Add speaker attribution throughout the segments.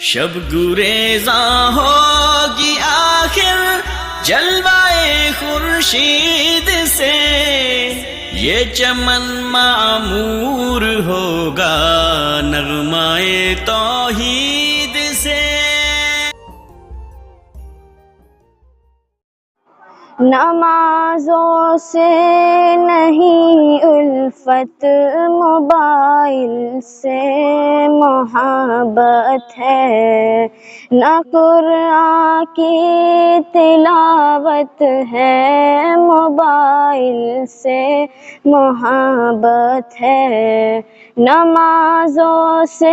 Speaker 1: شب گریزاں ہوگی آخر جلوائے خورشید سے، یہ چمن معمور ہوگا نغمائے توحید سے۔
Speaker 2: نمازوں سے نہیں الفت، موبائل سے محبت ہے، نہ قرآن کی تلاوت ہے، موبائل سے محبت ہے۔ نمازوں سے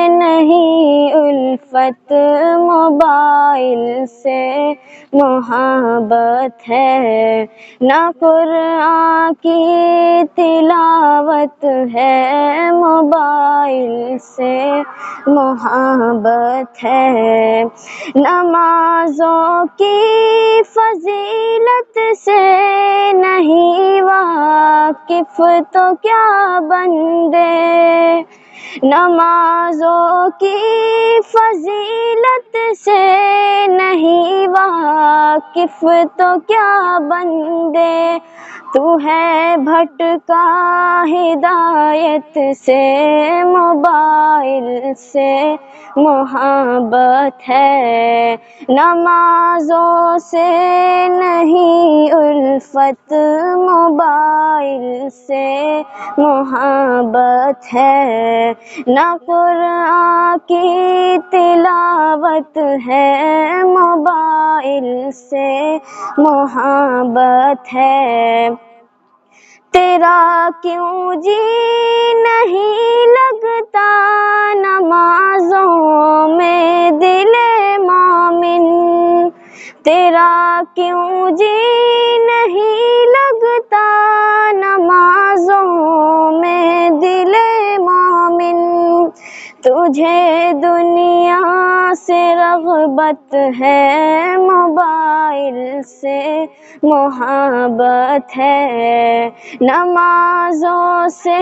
Speaker 2: نہیں الفت، موبائل سے محبت ہے، نہ قرآن کی تلاوت ہے، موبائل سے محبت ہے۔ نمازوں کی فضیلت سے نہیں واقف تو کیا بندے، نمازوں کی فضیلت سے نہیں واقف تو کیا بندے، تو ہے بھٹکا ہدایت سے، موبائل سے محبت ہے۔ نمازوں سے نہیں الفت، موبائل سے محبت ہے، نہ قرآن کی تلاوت ہے، موبائل سے محبت ہے۔ تیرا کیوں جی نہیں لگتا نمازوں میں دل مومن، تیرا کیوں جی نہیں لگتا نمازوں میں دل مومن، تجھے دنیا سے رغبت ہے، موبائل سے محبت ہے۔ نمازوں سے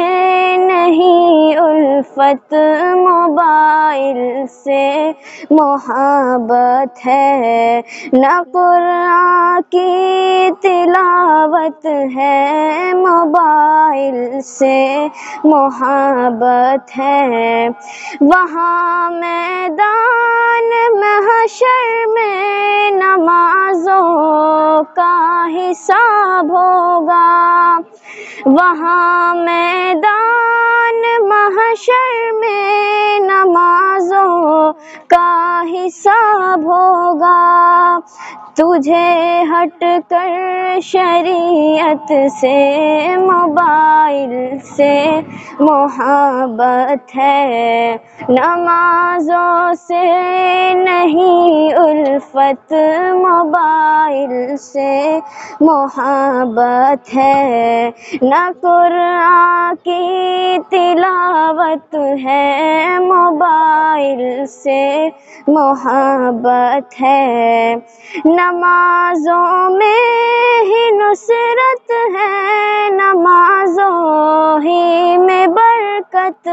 Speaker 2: نہیں الفت، موبائل سے محبت ہے، نہ قرآن کی تلاوت ہے، موبائل سے محبت ہے۔ وہاں میدان محشر میں نمازوں کا حساب ہوگا، وہاں میدان محشر میں نمازوں کا حساب ہوگا، تجھے ہٹ کر شریعت سے، موبائل سے محبت ہے۔ نمازوں سے نہیں الفت، موبائل سے محبت ہے، نہ قرآن کی تلاوت ہے، موبائل سے محبت ہے۔ نمازوں میں ہی نصرت ہے، نمازوں ہی میں برکت